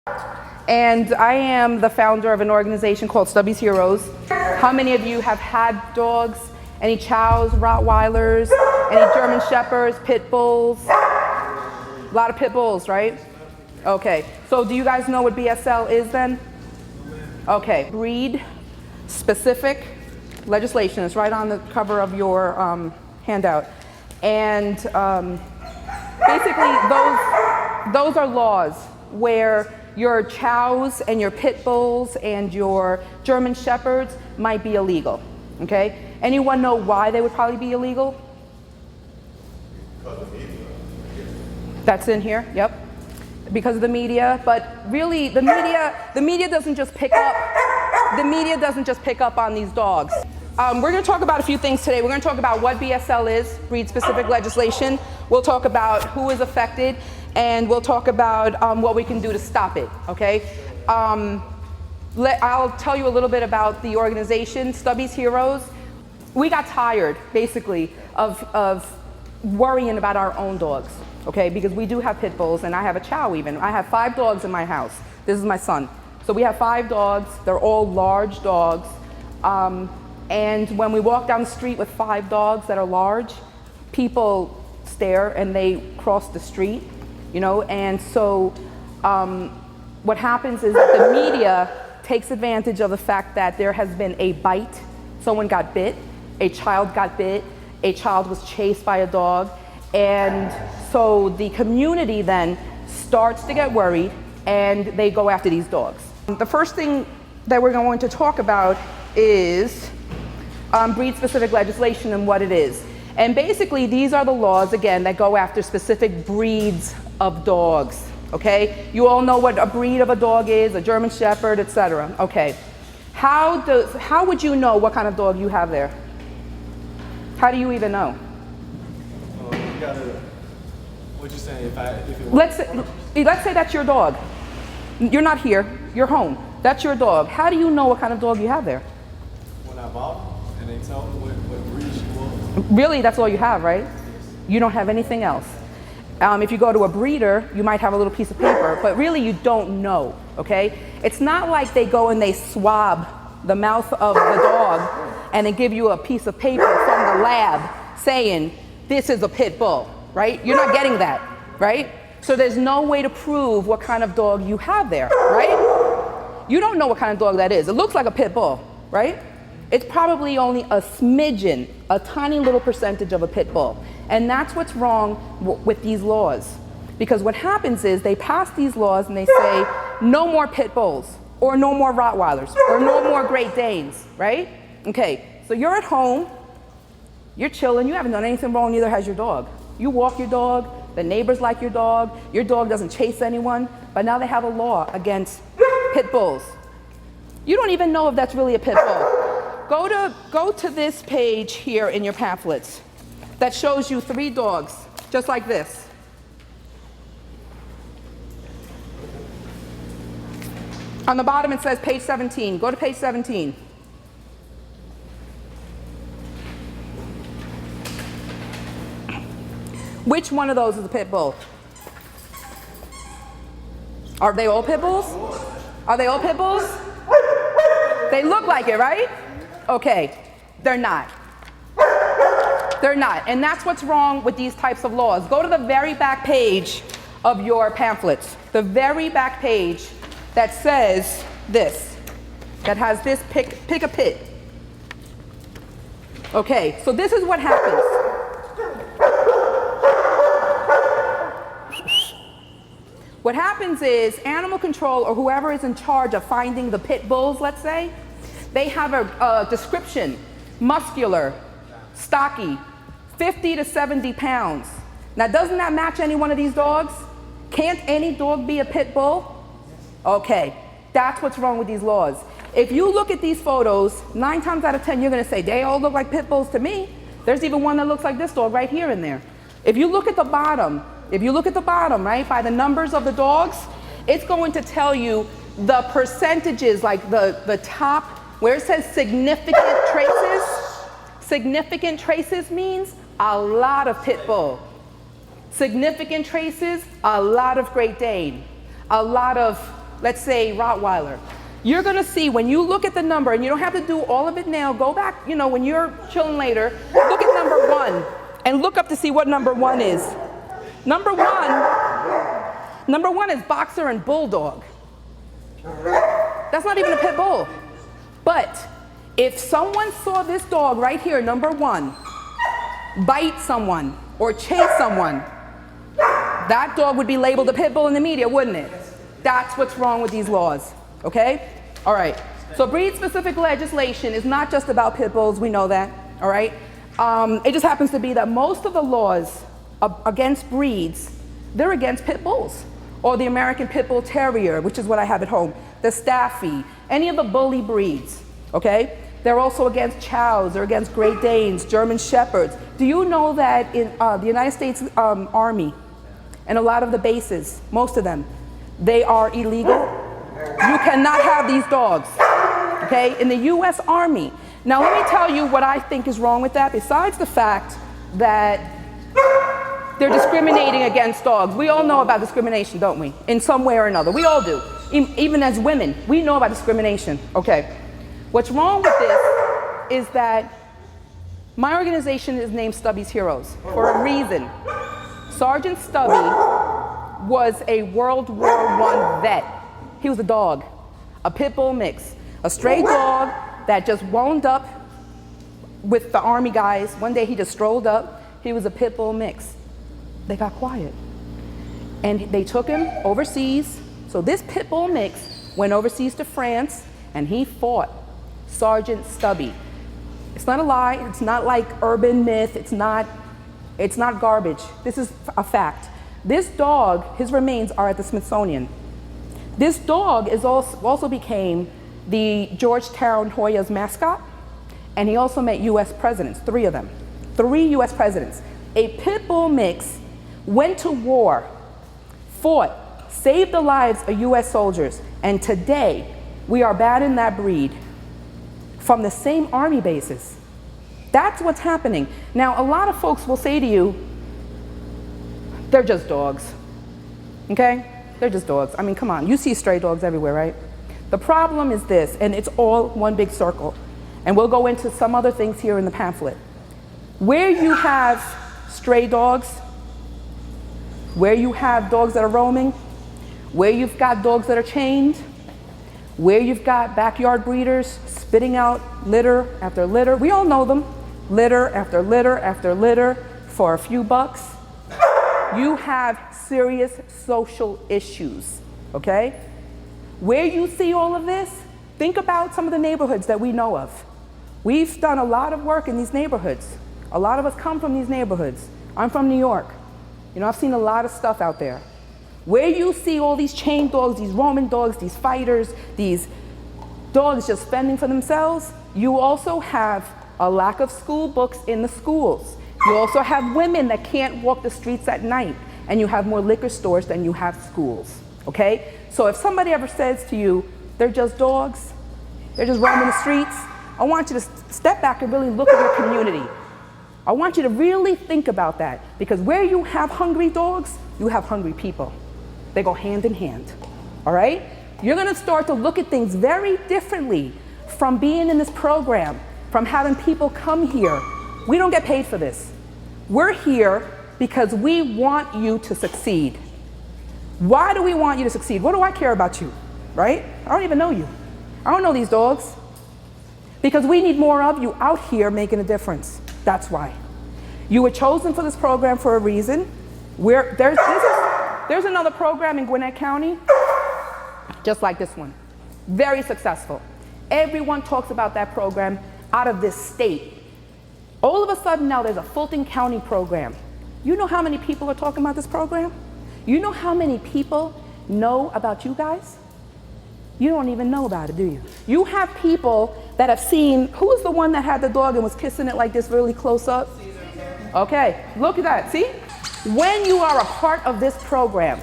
And I am the founder of an organization called Stubby's Heroes. How many of you have had dogs? Any chows, Rottweilers, any German Shepherds, Pit Bulls? A lot of Pit Bulls, right? Okay, so do you guys know what BSL is then? Okay, breed specific legislation is right on the cover of your handout. And basically those are laws where your chows and your pit bulls and your German shepherds might be illegal, okay? Anyone know why they would probably be illegal? Because of media. That's in here, yep. Because of the media, but really the media doesn't just pick up on these dogs. We're going to talk about a few things today. We're going to talk about what BSL is, breed-specific legislation. We'll talk about who is affected, and we'll talk about what we can do to stop it, okay? I'll tell you a little bit about the organization, Stubby's Heroes. We got tired, basically, of worrying about our own dogs, okay? Because we do have pit bulls, and I have a chow even. I have 5 dogs in my house. This is my son. So we have 5 dogs. They're all large dogs. And when we walk down the street with 5 dogs that are large, people stare and they cross the street, you know? And so what happens is that the media takes advantage of the fact that there has been a bite. Someone got bit, a child got bit, a child was chased by a dog. And so the community then starts to get worried and they go after these dogs. The first thing that we're going to talk about is breed-specific legislation and what it is. And basically these are the laws, again, that go after specific breeds of dogs, okay? You all know what a breed of a dog is, a German Shepherd, etc. Okay. How would you know what kind of dog you have there? How do you even know? You gotta, what you saying, let's say that's your dog. You're not here, you're home. That's your dog. How do you know what kind of dog you have there? When I bought them, and they told me what breed she was. Really, that's all you have, right? You don't have anything else. If you go to a breeder, you might have a little piece of paper, but really you don't know, okay? It's not like they go and they swab the mouth of the dog and they give you a piece of paper from the lab saying, this is a pit bull, right? You're not getting that, right? So there's no way to prove what kind of dog you have there, right? You don't know what kind of dog that is. It looks like a pit bull, right? It's probably only a smidgen, a tiny little percentage of a pit bull. And that's what's wrong with these laws. Because what happens is they pass these laws and they say, no more pit bulls, or no more Rottweilers, or no more Great Danes, right? Okay, so you're at home, you're chilling, you haven't done anything wrong, neither has your dog. You walk your dog, the neighbors like your dog doesn't chase anyone, but now they have a law against pit bulls. You don't even know if that's really a pit bull. Go to this page here in your pamphlets that shows you 3 dogs, just like this. On the bottom it says page 17. Go to page 17. Which one of those is a pit bull? Are they all pit bulls? Are they all pit bulls? They look like it, right? Okay, they're not. They're not, and that's what's wrong with these types of laws. Go to the very back page of your pamphlets. The very back page that says this, that has this pick a pit. Okay, so this is what happens. What happens is animal control or whoever is in charge of finding the pit bulls, let's say, they have a description, muscular, stocky, 50 to 70 pounds. Now, doesn't that match any one of these dogs? Can't any dog be a pit bull? Okay, that's what's wrong with these laws. If you look at these photos, 9 times out of 10, you're gonna say, they all look like pit bulls to me. There's even one that looks like this dog right here in there. If you look at the bottom, right, by the numbers of the dogs, it's going to tell you the percentages, like the top, where it says significant traces. Significant traces means a lot of pit bull. Significant traces, a lot of Great Dane, a lot of let's say Rottweiler, you're gonna see when you look at the number, and you don't have to do all of it now, go back, you know, when you're chilling later, look at number 1 and look up to see what number 1 is. Number one is boxer and bulldog. That's not even a pit bull. But if someone saw this dog right here, number 1, bite someone or chase someone, that dog would be labeled a pit bull in the media, wouldn't it? That's what's wrong with these laws, okay? All right, so breed-specific legislation is not just about pit bulls, we know that, all right? It just happens to be that most of the laws against breeds, they're against pit bulls, or the American Pit Bull Terrier, which is what I have at home, the Staffy, any of the bully breeds, okay? They're also against Chows, they're against Great Danes, German Shepherds. Do you know that in the United States Army, and a lot of the bases, most of them, they are illegal? You cannot have these dogs, okay, in the US Army. Now let me tell you what I think is wrong with that, besides the fact that they're discriminating against dogs. We all know about discrimination, don't we? In some way or another, we all do. Even as women, we know about discrimination, okay? What's wrong with this is that my organization is named Stubby's Heroes for a reason. Sergeant Stubby was a World War I vet. He was a dog, a pit bull mix, a stray dog that just wound up with the Army guys. One day he just strolled up. He was a pit bull mix. They got quiet. And they took him overseas. So this pit bull mix went overseas to France, and he fought Sergeant Stubby. It's not a lie. It's not like urban myth. It's not garbage. This is a fact. This dog, his remains are at the Smithsonian. This dog is also became the Georgetown Hoyas mascot, and he also met US presidents, 3 of them. 3 US presidents. A pit bull mix went to war, fought, saved the lives of US soldiers, and today we are banning that breed from the same Army bases. That's what's happening. Now, a lot of folks will say to you, they're just dogs, okay? They're just dogs. I mean, come on, you see stray dogs everywhere, right? The problem is this, and it's all one big circle, and we'll go into some other things here in the pamphlet. Where you have stray dogs, where you have dogs that are roaming, where you've got dogs that are chained, where you've got backyard breeders spitting out litter after litter, we all know them, litter after litter after litter for a few bucks, you have serious social issues, okay? Where you see all of this, think about some of the neighborhoods that we know of. We've done a lot of work in these neighborhoods. A lot of us come from these neighborhoods. I'm from New York. You know, I've seen a lot of stuff out there. Where you see all these chained dogs, these roaming dogs, these fighters, these dogs just fending for themselves, you also have a lack of school books in the schools. You also have women that can't walk the streets at night, and you have more liquor stores than you have schools, okay? So if somebody ever says to you, they're just dogs, they're just roaming the streets, I want you to step back and really look at your community. I want you to really think about that, because where you have hungry dogs, you have hungry people. They go hand in hand, all right? You're gonna start to look at things very differently from being in this program, from having people come here. We don't get paid for this. We're here because we want you to succeed. Why do we want you to succeed? What do I care about you, right? I don't even know you. I don't know these dogs. Because we need more of you out here making a difference. That's why. You were chosen for this program for a reason. There's another program in Gwinnett County, just like this one. Very successful. Everyone talks about that program out of this state. All of a sudden now there's a Fulton County program. You know how many people are talking about this program? You know how many people know about you guys? You don't even know about it, do you? You have people that have seen, who was the one that had the dog and was kissing it like this really close up? Okay, look at that, see? When you are a part of this program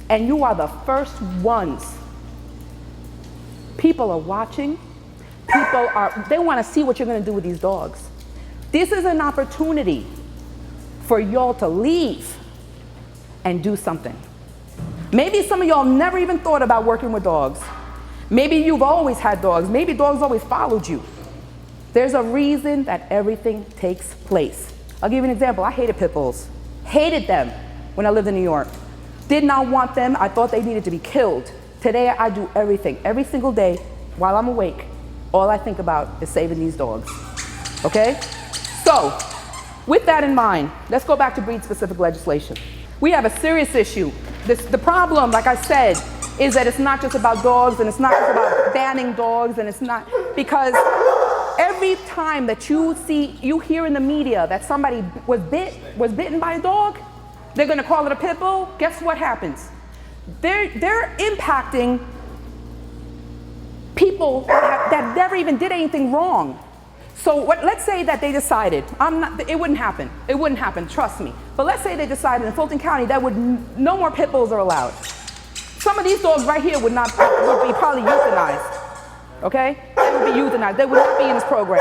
and you are the first ones, people are watching, they want to see what you're going to do with these dogs. This is an opportunity for y'all to leave and do something. Maybe some of y'all never even thought about working with dogs. Maybe you've always had dogs. Maybe dogs always followed you. There's a reason that everything takes place. I'll give you an example. I hated pit bulls. Hated them when I lived in New York. Did not want them. I thought they needed to be killed. Today I do everything. Every single day while I'm awake, all I think about is saving these dogs. Okay? So, with that in mind, let's go back to breed-specific legislation. We have a serious issue. The problem, like I said, is that it's not just about dogs, and it's not just about banning dogs, and it's not, because every time that you hear in the media that somebody was bitten by a dog, they're gonna call it a pit bull. Guess what happens? They're impacting people that never even did anything wrong. So let's say that they decided, it wouldn't happen. It wouldn't happen, trust me. But let's say they decided in Fulton County that no more pit bulls are allowed. Some of these dogs right here would be probably euthanized, okay? They would be euthanized. They would not be in this program.